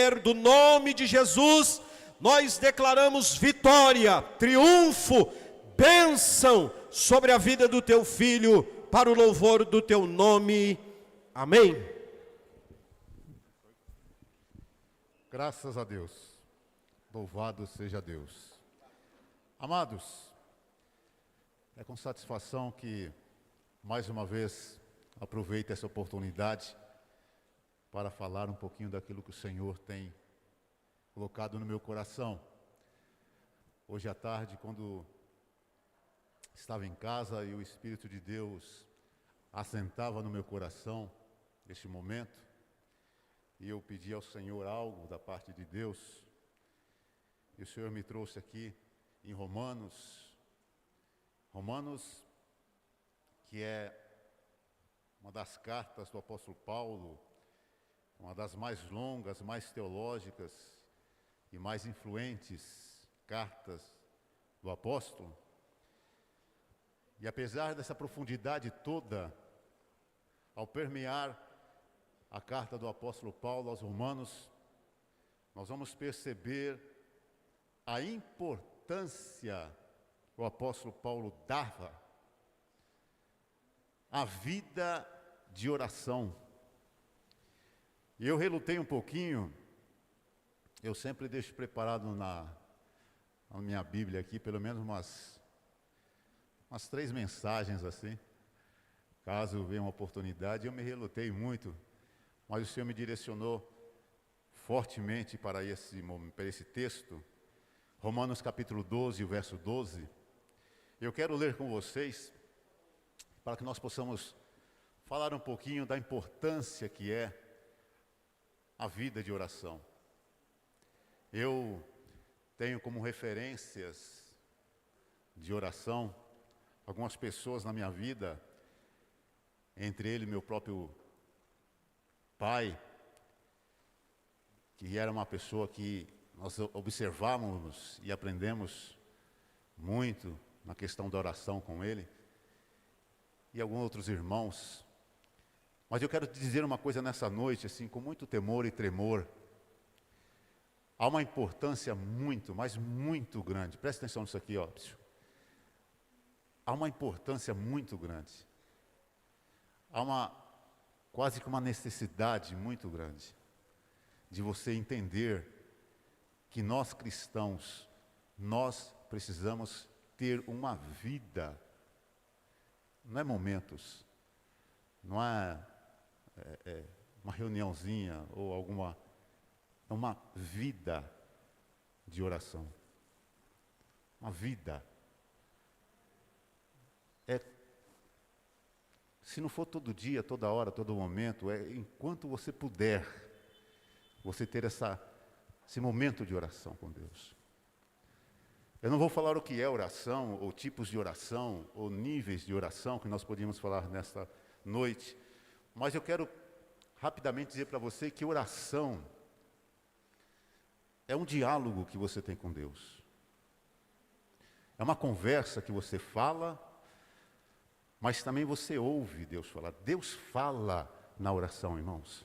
poder do nome de Jesus, nós declaramos vitória, triunfo, bênção sobre a vida do teu filho, para o louvor do teu nome. Amém. Graças a Deus. Louvado seja Deus. Amados, é com satisfação que, mais uma vez, aproveito essa oportunidade para falar um pouquinho daquilo que o Senhor tem colocado no meu coração. Hoje à tarde, quando estava em casa e o Espírito de Deus assentava no meu coração, neste momento, e eu pedi ao Senhor algo da parte de Deus, e o Senhor me trouxe aqui em Romanos, que é uma das cartas do apóstolo Paulo, uma das mais longas, mais teológicas e mais influentes cartas do apóstolo. E apesar dessa profundidade toda, ao permear a carta do apóstolo Paulo aos Romanos, nós vamos perceber a importância que o apóstolo Paulo dava à vida de oração. E eu relutei um pouquinho, eu sempre deixo preparado na minha Bíblia aqui, pelo menos umas 3 mensagens assim, caso venha uma oportunidade. Eu me relutei muito, mas o Senhor me direcionou fortemente para esse texto, Romanos capítulo 12, o verso 12. Eu quero ler com vocês, para que nós possamos falar um pouquinho da importância que é a vida de oração. Eu tenho como referências de oração algumas pessoas na minha vida, entre ele meu próprio pai, que era uma pessoa que nós observávamos e aprendemos muito na questão da oração com ele, e alguns outros irmãos. Mas eu quero te dizer uma coisa nessa noite, assim, com muito temor e tremor. Há uma importância muito, mas muito grande. Presta atenção nisso aqui, ó. Há uma importância muito grande. Há quase que uma necessidade muito grande de você entender que nós cristãos, nós precisamos ter uma vida. Não é momentos, não é uma reuniãozinha ou é uma vida de oração. Uma vida. Se não for todo dia, toda hora, todo momento, enquanto você puder, você ter esse momento de oração com Deus. Eu não vou falar o que é oração, ou tipos de oração, ou níveis de oração que nós podíamos falar nesta noite, mas eu quero rapidamente dizer para você que oração é um diálogo que você tem com Deus. É uma conversa que você fala, mas também você ouve Deus falar. Deus fala na oração, irmãos.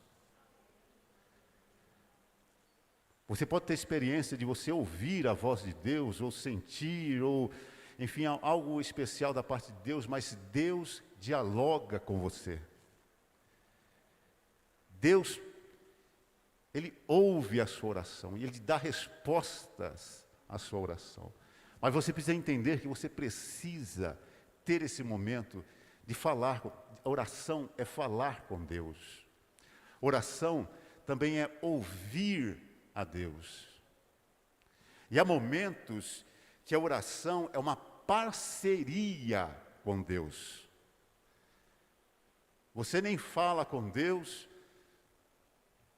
Você pode ter experiência de você ouvir a voz de Deus, ou sentir, ou, enfim, algo especial da parte de Deus, mas Deus dialoga com você. Deus, Ele ouve a sua oração, e Ele dá respostas à sua oração. Mas você precisa entender que você precisa ter esse momento de falar. Oração é falar com Deus. Oração também é ouvir a Deus. E há momentos que a oração é uma parceria com Deus. Você nem fala com Deus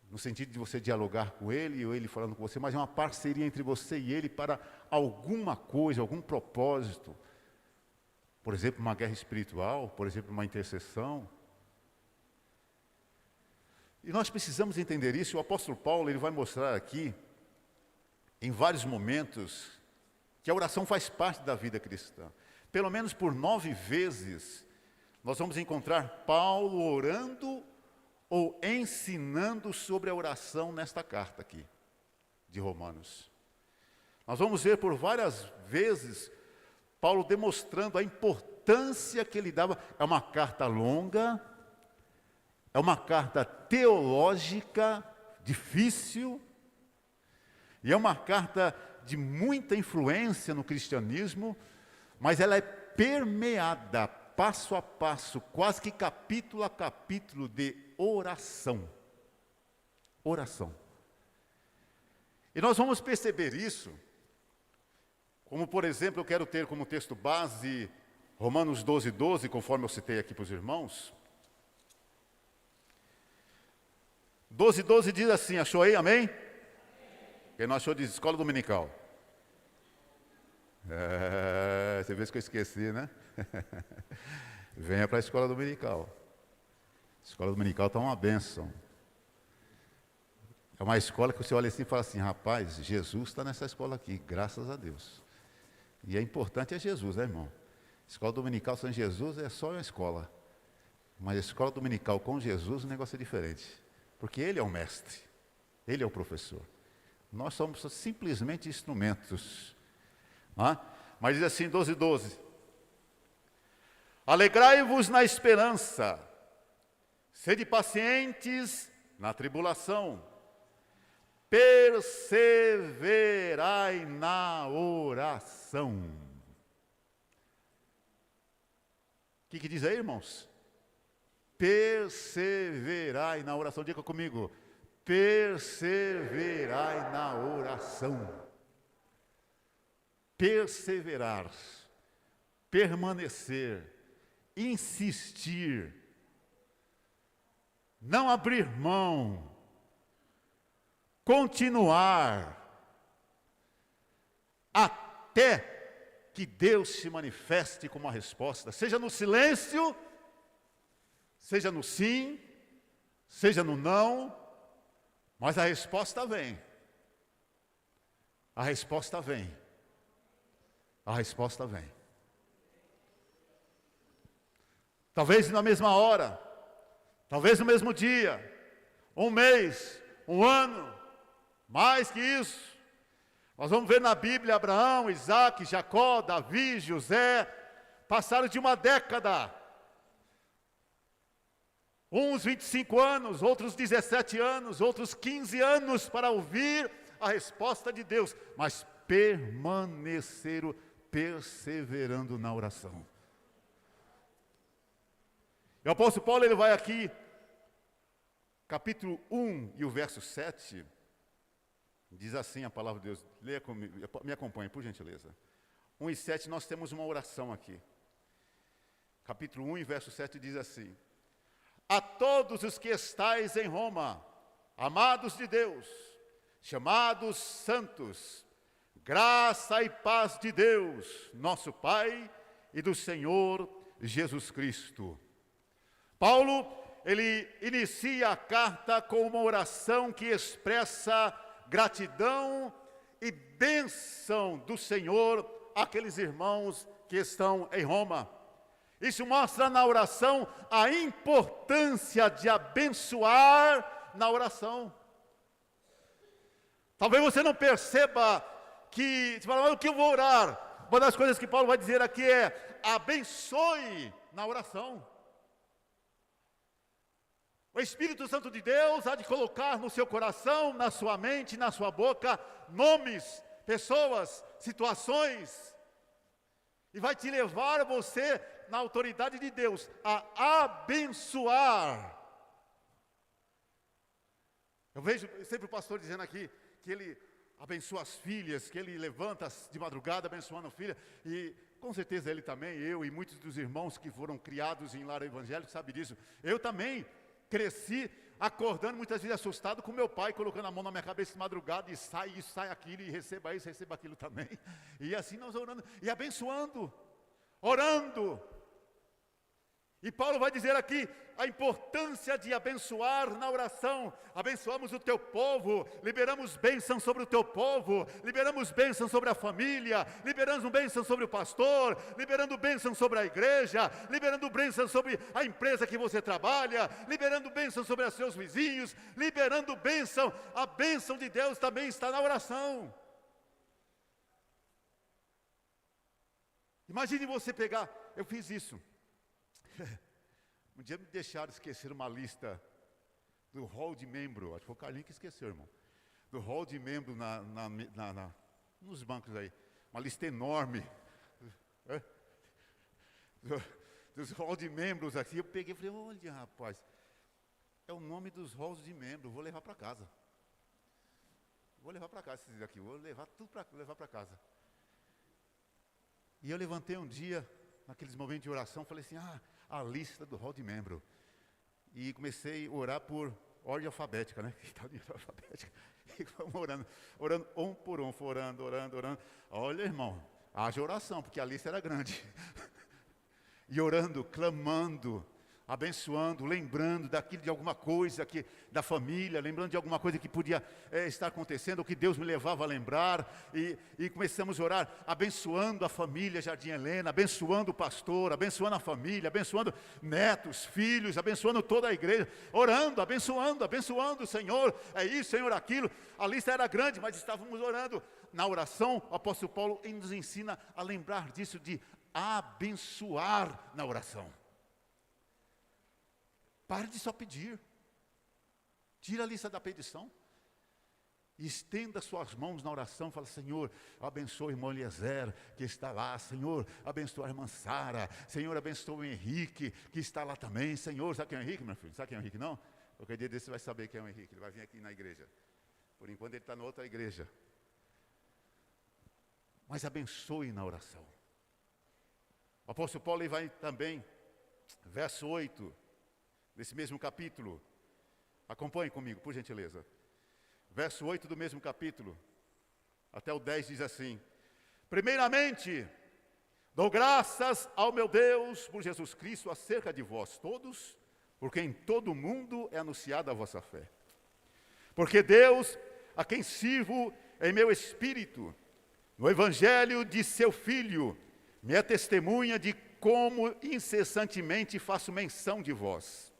no sentido de você dialogar com Ele, ou Ele falando com você, mas é uma parceria entre você e Ele para alguma coisa, algum propósito. Por exemplo, uma guerra espiritual, por exemplo, uma intercessão. E nós precisamos entender isso. O apóstolo Paulo, ele vai mostrar aqui, em vários momentos, que a oração faz parte da vida cristã. Pelo menos por 9 vezes, nós vamos encontrar Paulo orando ou ensinando sobre a oração nesta carta aqui, de Romanos. Nós vamos ver por várias vezes Paulo demonstrando a importância que ele dava. É uma carta longa, é uma carta teológica, difícil, e é uma carta de muita influência no cristianismo, mas ela é permeada, passo a passo, quase que capítulo a capítulo, de oração. Oração. E nós vamos perceber isso, como por exemplo, eu quero ter como texto base Romanos 12, 12, conforme eu citei aqui para os irmãos. 12, 12 diz assim, achou aí, amém? Quem não achou diz escola dominical. Você vê que eu esqueci, né? Venha para a escola dominical. A escola dominical está uma bênção. É uma escola que você olha assim e fala assim, rapaz, Jesus está nessa escola aqui, graças a Deus. E é importante Jesus, né, irmão? Escola dominical sem Jesus é só uma escola. Mas a escola dominical com Jesus o negócio é diferente. Porque Ele é o mestre, Ele é o professor. Nós somos simplesmente instrumentos. Mas diz assim, 12, 12. Alegrai-vos na esperança, sede pacientes na tribulação, perseverai na oração. O que diz aí, irmãos? Perseverai na oração. Diga comigo. Perseverai na oração. Perseverar, permanecer, insistir, não abrir mão, continuar, até que Deus se manifeste com uma resposta, seja no silêncio, seja no sim, seja no não, mas a resposta vem. A resposta vem. A resposta vem. Talvez na mesma hora, talvez no mesmo dia, um mês, um ano, mais que isso. Nós vamos ver na Bíblia Abraão, Isaac, Jacó, Davi, José, passaram de uma década. Uns 25 anos, outros 17 anos, outros 15 anos para ouvir a resposta de Deus, mas perseverando na oração. E o apóstolo Paulo, ele vai aqui, capítulo 1 e o verso 7, diz assim a palavra de Deus, leia comigo, me acompanhe, por gentileza. 1 e 7, nós temos uma oração aqui. Capítulo 1 e verso 7 diz assim: a todos os que estais em Roma, amados de Deus, chamados santos, graça e paz de Deus, nosso Pai, e do Senhor Jesus Cristo. Paulo, ele inicia a carta com uma oração que expressa gratidão e bênção do Senhor àqueles irmãos que estão em Roma. Isso mostra na oração a importância de abençoar na oração. Talvez você não perceba que, você fala, o que eu vou orar? Uma das coisas que Paulo vai dizer aqui é, abençoe na oração. O Espírito Santo de Deus há de colocar no seu coração, na sua mente, na sua boca, nomes, pessoas, situações, e vai te levar você, na autoridade de Deus, a abençoar. Eu vejo sempre o pastor dizendo aqui, que ele abençoa as filhas, que ele levanta de madrugada abençoando a filha, e com certeza ele também, eu e muitos dos irmãos que foram criados em lar evangélico sabem disso. Eu também cresci acordando muitas vezes assustado com meu pai, colocando a mão na minha cabeça de madrugada, e sai aquilo, e receba isso, receba aquilo também, e assim nós orando, e abençoando, orando, E Paulo vai dizer aqui a importância de abençoar na oração. Abençoamos o teu povo, liberamos bênção sobre o teu povo, liberamos bênção sobre a família, liberamos bênção sobre o pastor, liberando bênção sobre a igreja, liberando bênção sobre a empresa que você trabalha, liberando bênção sobre os seus vizinhos, liberando bênção. A bênção de Deus também está na oração. Imagine você pegar, eu fiz isso. Um dia me deixaram esquecer uma lista do hall de membro, acho que foi o Carlinhos que esqueceu, irmão, do hall de membro nos bancos aí, uma lista enorme, dos hall de membros aqui. Eu peguei e falei, olha rapaz, é o nome dos halls de membro, vou levar para casa. Vou levar para casa esses aqui, vou levar tudo para levar para casa. E eu levantei um dia, naqueles momentos de oração, falei assim, a lista do hall de membro. E comecei a orar por ordem alfabética, né? Alfabética. E vamos orando um por um, orando. Olha, irmão, haja oração, porque a lista era grande. E orando, clamando, abençoando, lembrando daquilo, de alguma coisa da família, lembrando de alguma coisa que podia estar acontecendo, ou que Deus me levava a lembrar, e começamos a orar, abençoando a família Jardim Helena, abençoando o pastor, abençoando a família, abençoando netos, filhos, abençoando toda a igreja, orando, abençoando, Senhor, é isso, Senhor, aquilo. A lista era grande, mas estávamos orando. Na oração, o apóstolo Paulo nos ensina a lembrar disso, de abençoar na oração. Pare de só pedir. Tira a lista da petição. E estenda suas mãos na oração. Fala, Senhor, abençoa o irmão Eliezer, que está lá. Senhor, abençoa a irmã Sara. Senhor, abençoa o Henrique, que está lá também. Senhor, sabe quem é o Henrique, meu filho? Sabe quem é o Henrique, não? Qualquer dia desse você vai saber quem é o Henrique. Ele vai vir aqui na igreja. Por enquanto ele está na outra igreja. Mas abençoe na oração. O apóstolo Paulo ele vai também, verso 8, desse mesmo capítulo. Acompanhe comigo, por gentileza. Verso 8 do mesmo capítulo, até o 10 diz assim: primeiramente, dou graças ao meu Deus por Jesus Cristo acerca de vós todos, porque em todo o mundo é anunciada a vossa fé. Porque Deus, a quem sirvo em meu espírito, no evangelho de seu Filho, me é testemunha de como incessantemente faço menção de vós,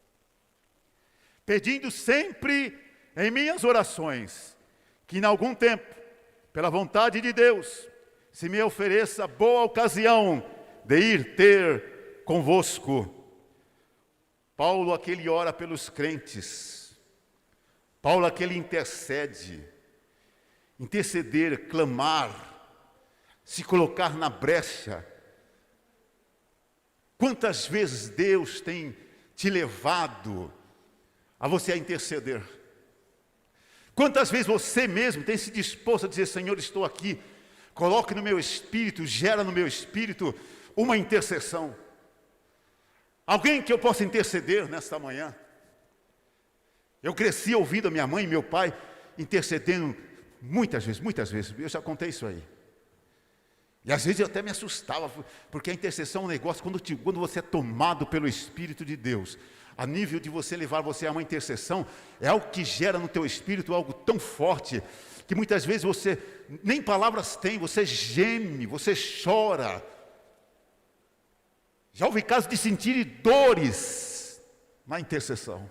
pedindo sempre em minhas orações, que em algum tempo, pela vontade de Deus, se me ofereça boa ocasião de ir ter convosco. Paulo aquele ora pelos crentes, Paulo aquele intercede, interceder, clamar, se colocar na brecha. Quantas vezes Deus tem te levado a você a interceder? Quantas vezes você mesmo tem se disposto a dizer, Senhor, estou aqui, coloque no meu espírito, gera no meu espírito uma intercessão. Alguém que eu possa interceder nesta manhã. Eu cresci ouvindo a minha mãe e meu pai intercedendo muitas vezes, eu já contei isso aí. E às vezes eu até me assustava, porque a intercessão é um negócio, quando você é tomado pelo Espírito de Deus, a nível de você levar você a uma intercessão, é algo que gera no teu espírito algo tão forte, que muitas vezes você nem palavras tem, você geme, você chora. Já houve casos de sentir dores na intercessão.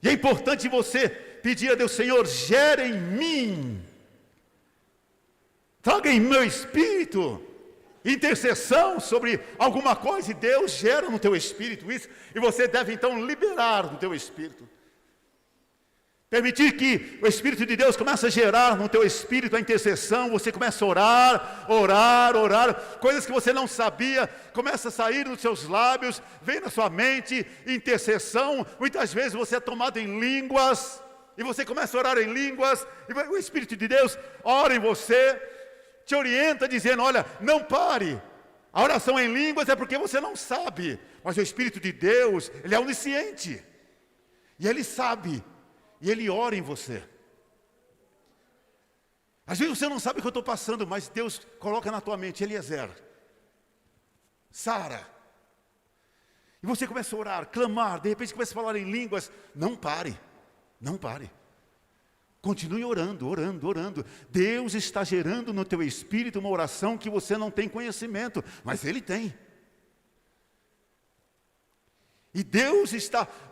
E é importante você pedir a Deus, Senhor, gera em mim, traga em meu espírito intercessão sobre alguma coisa, e Deus gera no teu espírito isso, e você deve então liberar no teu espírito. Permitir que o Espírito de Deus comece a gerar no teu espírito a intercessão, você começa a orar, coisas que você não sabia, começa a sair nos seus lábios, vem na sua mente, intercessão, muitas vezes você é tomado em línguas, e você começa a orar em línguas, e o Espírito de Deus ora em você, te orienta dizendo, olha, não pare, a oração em línguas é porque você não sabe, mas o Espírito de Deus, Ele é onisciente, e Ele sabe, e Ele ora em você. Às vezes você não sabe o que eu estou passando, mas Deus coloca na tua mente, Eliezer, Sara, E você começa a orar, clamar, de repente começa a falar em línguas. Não pare, não pare. Continue orando, orando, orando. Deus está gerando no teu espírito uma oração que você não tem conhecimento, mas Ele tem. E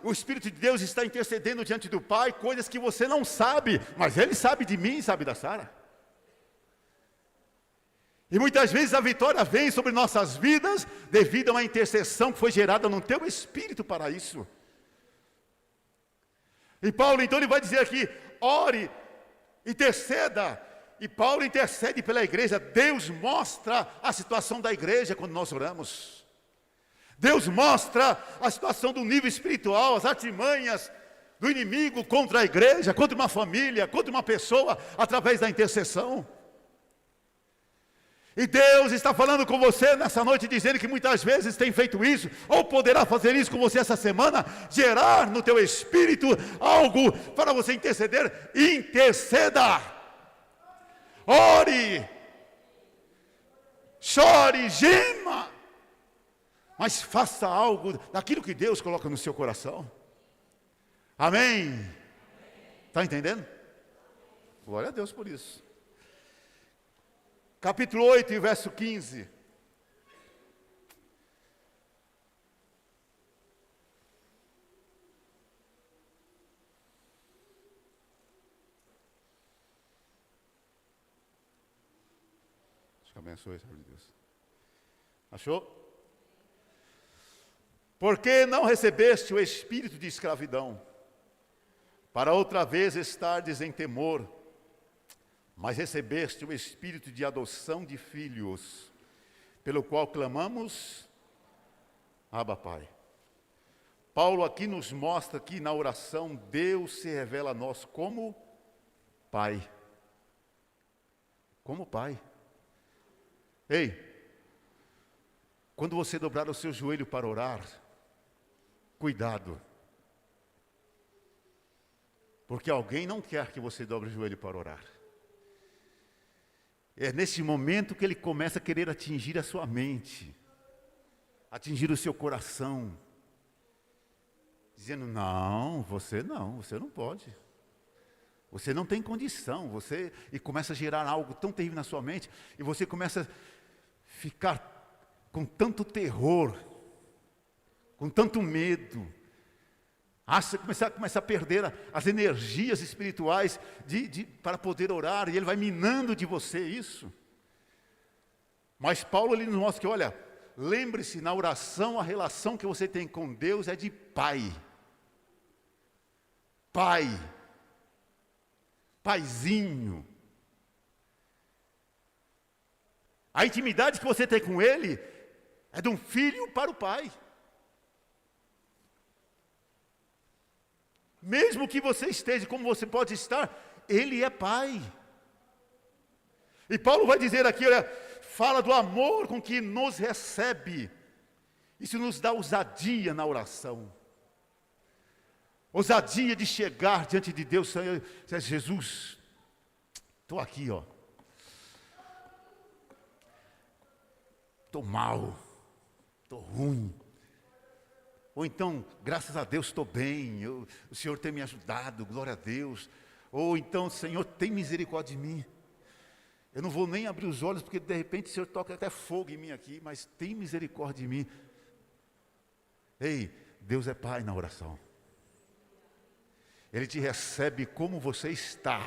o Espírito de Deus está intercedendo diante do Pai, coisas que você não sabe, mas Ele sabe de mim e sabe da Sara. E muitas vezes a vitória vem sobre nossas vidas devido a uma intercessão que foi gerada no teu espírito para isso. E Paulo então ele vai dizer aqui, ore, interceda. E Paulo intercede pela igreja. Deus mostra a situação da igreja quando nós oramos. Deus mostra a situação do nível espiritual, as artimanhas do inimigo contra a igreja, contra uma família, contra uma pessoa, através da intercessão. E Deus está falando com você nessa noite, dizendo que muitas vezes tem feito isso, ou poderá fazer isso com você essa semana, gerar no teu espírito algo para você interceder. Interceda, ore, chore, gema, mas faça algo daquilo que Deus coloca no seu coração. Amém? Está entendendo? Glória a Deus por isso. Capítulo 8, verso 15. Deus abençoe, Senhor de Deus. Achou? Porque não recebeste o espírito de escravidão, para outra vez estardes em temor, mas recebeste o espírito de adoção de filhos, pelo qual clamamos, Abba, Pai. Paulo aqui nos mostra que na oração Deus se revela a nós como Pai. Como Pai. Ei, quando você dobrar o seu joelho para orar, cuidado. Porque alguém não quer que você dobre o joelho para orar. É nesse momento que ele começa a querer atingir a sua mente, atingir o seu coração, dizendo, não, você não pode. Você não tem condição, e começa a gerar algo tão terrível na sua mente, e você começa a ficar com tanto terror, com tanto medo, começa a perder as energias espirituais para poder orar, e ele vai minando de você isso. Mas Paulo ele nos mostra que, olha, lembre-se, na oração, a relação que você tem com Deus é de pai. Pai. Paizinho. A intimidade que você tem com Ele é de um filho para o pai. Mesmo que você esteja como você pode estar, Ele é Pai. E Paulo vai dizer aqui, olha, fala do amor com que nos recebe. Isso nos dá ousadia na oração. Ousadia de chegar diante de Deus, Senhor, Jesus, estou aqui, ó. Estou mal, estou ruim. Ou então, graças a Deus estou bem, o Senhor tem me ajudado, glória a Deus. Ou então, Senhor, tem misericórdia de mim. Eu não vou nem abrir os olhos, porque de repente o Senhor toca até fogo em mim aqui, mas tem misericórdia de mim. Ei, Deus é Pai na oração. Ele te recebe como você está.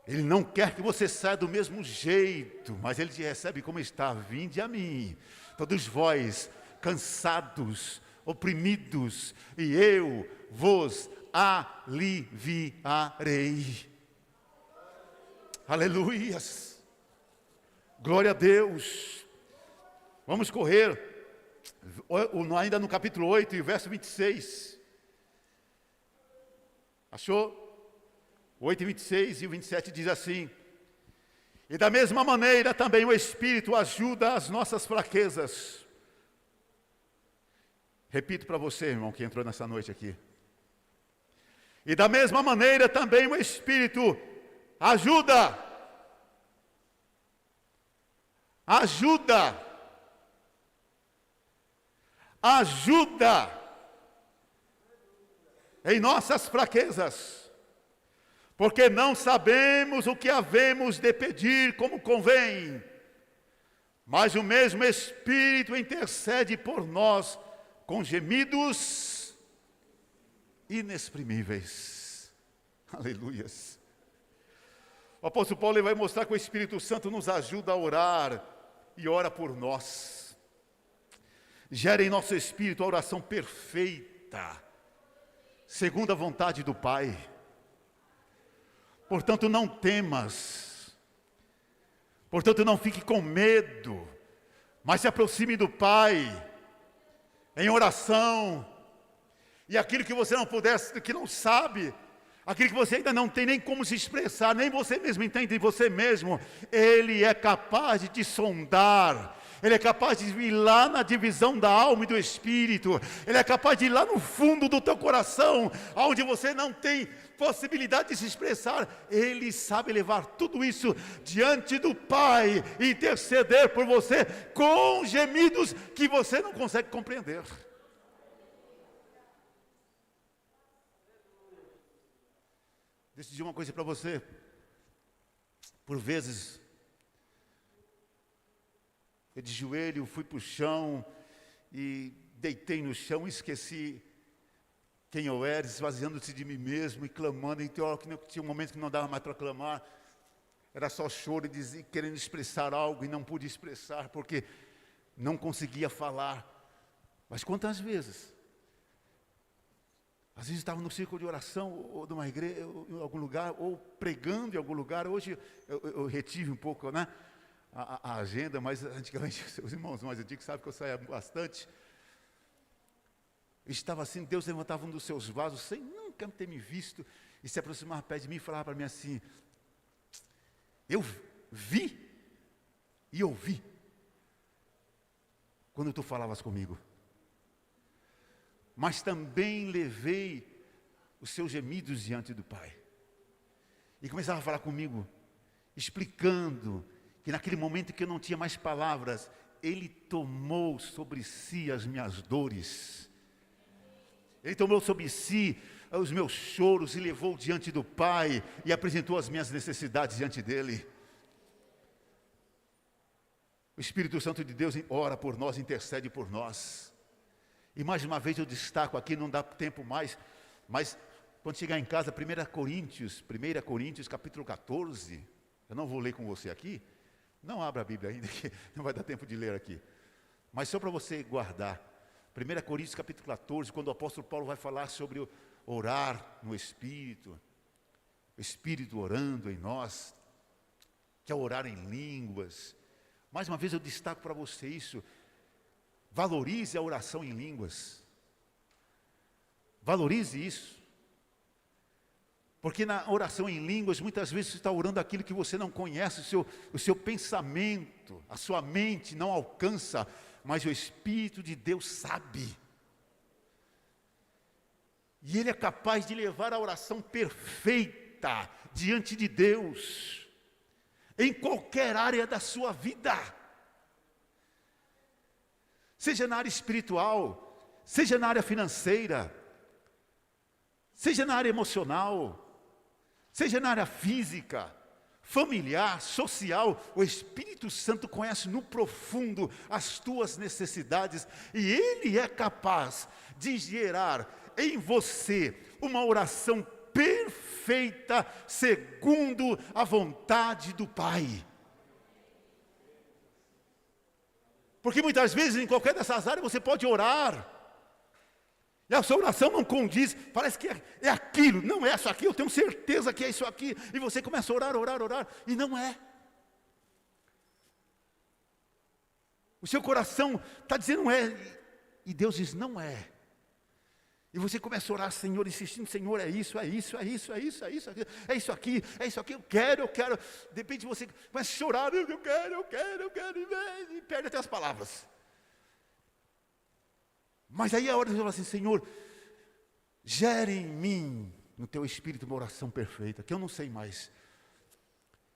Ele não quer que você saia do mesmo jeito, mas Ele te recebe como está. Vinde a mim, todos vós, cansados, oprimidos, e eu vos aliviarei. Aleluias. Glória a Deus. Vamos correr. Ainda no capítulo 8, e verso 26. Achou? 8 e 26 e o 27 diz assim: e da mesma maneira também o Espírito ajuda as nossas fraquezas. Repito para você, irmão, que entrou nessa noite aqui. E da mesma maneira também o Espírito ajuda ajuda em nossas fraquezas, porque não sabemos o que havemos de pedir como convém, mas o mesmo Espírito intercede por nós com gemidos inexprimíveis. Aleluias. O apóstolo Paulo vai mostrar que o Espírito Santo nos ajuda a orar e ora por nós. Gera em nosso espírito a oração perfeita, segundo a vontade do Pai. Portanto, não temas. Portanto, não fique com medo, mas se aproxime do Pai em oração. E aquilo que você não puder, que não sabe, aquilo que você ainda não tem nem como se expressar, nem você mesmo entende de você mesmo, Ele é capaz de te sondar. Ele é capaz de ir lá na divisão da alma e do espírito. Ele é capaz de ir lá no fundo do teu coração, onde você não tem possibilidade de se expressar. Ele sabe levar tudo isso diante do Pai e interceder por você com gemidos que você não consegue compreender. Deixa eu dizer uma coisa para você. Por vezes, eu de joelho fui para o chão e deitei no chão e esqueci quem eu era, esvaziando-se de mim mesmo e clamando. E tinha um momento que não dava mais para clamar, era só choro e querendo expressar algo e não pude expressar porque não conseguia falar. Mas quantas vezes? Às vezes estava no círculo de oração, ou numa igreja, ou em algum lugar, ou pregando em algum lugar. Hoje eu retive um pouco, né, a agenda, mas antigamente, os irmãos mais antigos sabem que eu saía bastante. Eu estava assim, Deus levantava um dos seus vasos, sem nunca ter me visto, e se aproximava perto de mim e falava para mim assim: eu vi e ouvi quando tu falavas comigo, mas também levei os seus gemidos diante do Pai. E começava a falar comigo, explicando que naquele momento que eu não tinha mais palavras, Ele tomou sobre si as minhas dores. Ele tomou sobre si os meus choros e levou diante do Pai e apresentou as minhas necessidades diante dEle. O Espírito Santo de Deus ora por nós, intercede por nós. E mais uma vez eu destaco aqui, não dá tempo mais, mas quando chegar em casa, 1 Coríntios capítulo 14, eu não vou ler com você aqui, não abra a Bíblia ainda, que não vai dar tempo de ler aqui, mas só para você guardar, 1 Coríntios capítulo 14, quando o apóstolo Paulo vai falar sobre orar no Espírito, o Espírito orando em nós, que é orar em línguas. Mais uma vez eu destaco para você isso. Valorize a oração em línguas. Valorize isso. Porque na oração em línguas, muitas vezes você está orando aquilo que você não conhece, o seu pensamento, a sua mente não alcança, mas o Espírito de Deus sabe. E Ele é capaz de levar a oração perfeita diante de Deus, em qualquer área da sua vida. Seja na área espiritual, seja na área financeira, seja na área emocional, seja na área física, familiar, social, o Espírito Santo conhece no profundo as tuas necessidades e Ele é capaz de gerar em você uma oração perfeita segundo a vontade do Pai. Porque muitas vezes em qualquer dessas áreas você pode orar e a sua oração não condiz, parece que é aquilo, não é isso aqui, eu tenho certeza que é isso aqui, e você começa a orar, e não é. O seu coração está dizendo não é, e Deus diz não é. E você começa a orar, Senhor, insistindo, Senhor, é isso aqui, eu quero. De repente você começa a chorar, eu quero, e perde até as palavras. Mas aí é a hora de você falar assim, Senhor, gere em mim, no teu espírito, uma oração perfeita, que eu não sei mais.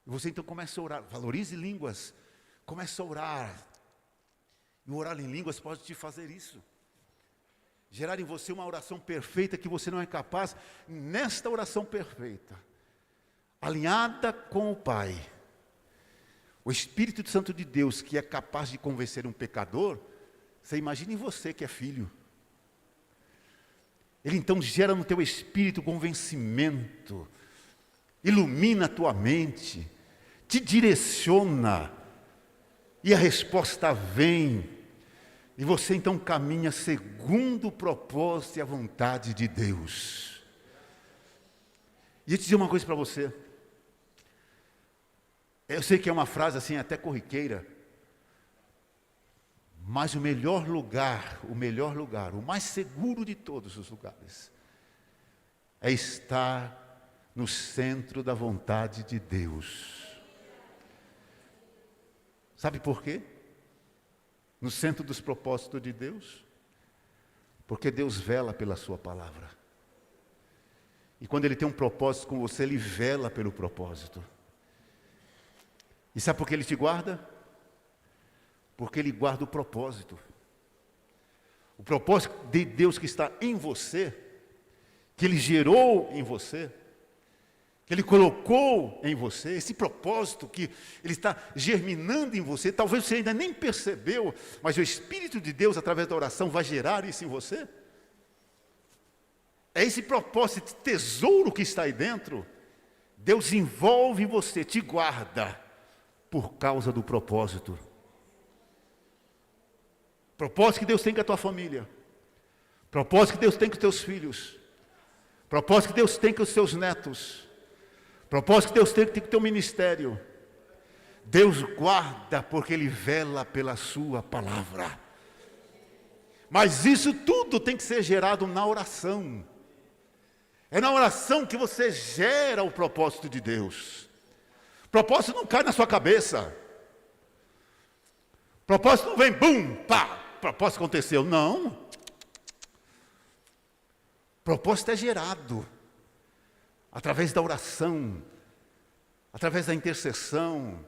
E você então começa a orar, valorize línguas, começa a orar. E orar em línguas pode te fazer isso. gerar em você uma oração perfeita que você não é capaz, nesta oração perfeita, alinhada com o Pai, o Espírito Santo de Deus, que é capaz de convencer um pecador, você imagine você que é filho. Ele então gera no teu espírito convencimento, ilumina a tua mente, te direciona, e a resposta vem, e você então caminha segundo o propósito e a vontade de Deus. E eu te dizer uma coisa para você, eu sei que é uma frase assim até corriqueira, mas o melhor lugar, o mais seguro de todos os lugares, é estar no centro da vontade de Deus. Sabe por quê? No centro dos propósitos de Deus? Porque Deus vela pela sua palavra. E quando Ele tem um propósito com você, Ele vela pelo propósito. E sabe por que Ele te guarda? Porque Ele guarda o propósito. O propósito de Deus que está em você, que Ele gerou em você, que Ele colocou em você, esse propósito que Ele está germinando em você, talvez você ainda nem percebeu, mas o Espírito de Deus, através da oração, vai gerar isso em você. É esse propósito, esse tesouro que está aí dentro, Deus envolve você, te guarda, por causa do propósito. Propósito que Deus tem com a tua família, propósito que Deus tem com os teus filhos, propósito que Deus tem com os teus netos, propósito que Deus tem com o teu ministério. Deus guarda porque Ele vela pela sua palavra. Mas isso tudo tem que ser gerado na oração. É na oração que você gera o propósito de Deus. O propósito não cai na sua cabeça. O propósito não vem, bum, pá, o propósito aconteceu. Não. O propósito é gerado através da oração, através da intercessão,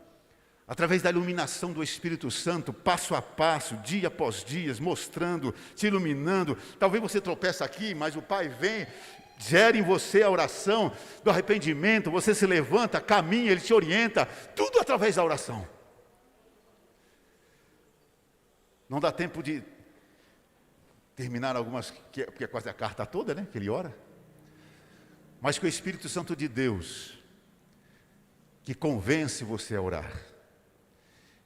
através da iluminação do Espírito Santo, passo a passo, dia após dia, mostrando, te iluminando. Talvez você tropeça aqui, mas o Pai vem, gera em você a oração do arrependimento, você se levanta, caminha, Ele te orienta, tudo através da oração. Não dá tempo de terminar algumas, porque é quase a carta toda, né, que ele ora. Mas que o Espírito Santo de Deus, que convence você a orar,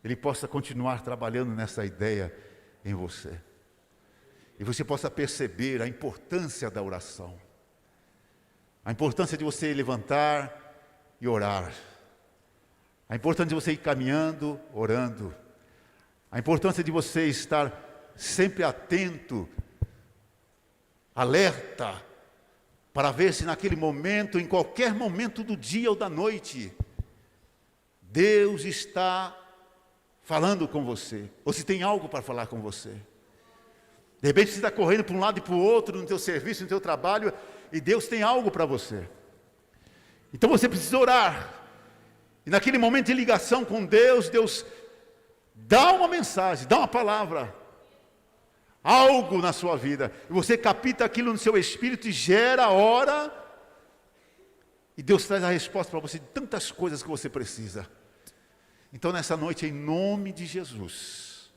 Ele possa continuar trabalhando nessa ideia em você. E você possa perceber a importância da oração. A importância de você levantar e orar. A importância de você ir caminhando, orando. A importância de você estar sempre atento, alerta, para ver se naquele momento, em qualquer momento do dia ou da noite, Deus está falando com você, ou se tem algo para falar com você. De repente você está correndo para um lado e para o outro, no teu serviço, no teu trabalho, e Deus tem algo para você. Então você precisa orar, e naquele momento de ligação com Deus, Deus dá uma mensagem, dá uma palavra, algo na sua vida, e você capta aquilo no seu espírito e gera, ora, e Deus traz a resposta para você de tantas coisas que você precisa. Então nessa noite, em nome de Jesus,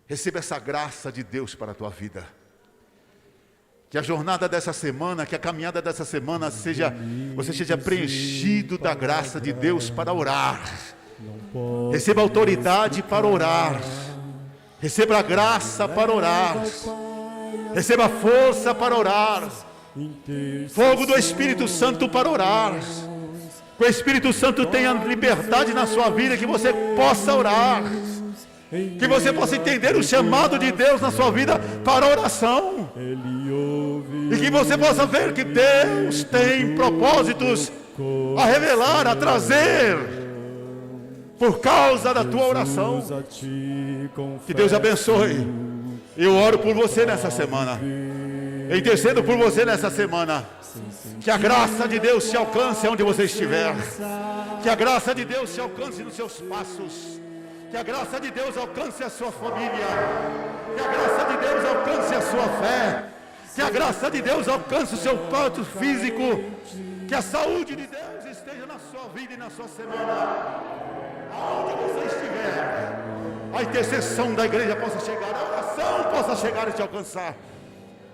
receba essa graça de Deus para a tua vida. Que a jornada dessa semana, que a caminhada dessa semana você seja preenchido da graça de Deus para orar. Receba autoridade para orar. Receba a graça para orar. Receba força para orar. Fogo do Espírito Santo para orar. Que o Espírito Santo tenha liberdade na sua vida, que você possa orar. Que você possa entender o chamado de Deus na sua vida para a oração. E que você possa ver que Deus tem propósitos a revelar, a trazer, por causa da tua oração. Que Deus abençoe. Eu oro por você nessa semana. Intercedo por você nessa semana. Que a graça de Deus te alcance onde você estiver. Que a graça de Deus te alcance nos seus passos. Que a graça de Deus alcance a sua família. Que a graça de Deus alcance a sua fé. Que a graça de Deus alcance o seu corpo físico. Que a saúde de Deus esteja na sua vida e na sua semana. Aonde você estiver, a intercessão da igreja possa chegar, a oração possa chegar e te alcançar.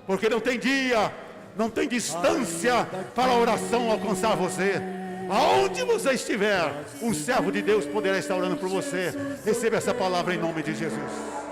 Porque não tem dia, não tem distância para a oração alcançar você. Aonde você estiver, um servo de Deus poderá estar orando por você. Receba essa palavra em nome de Jesus.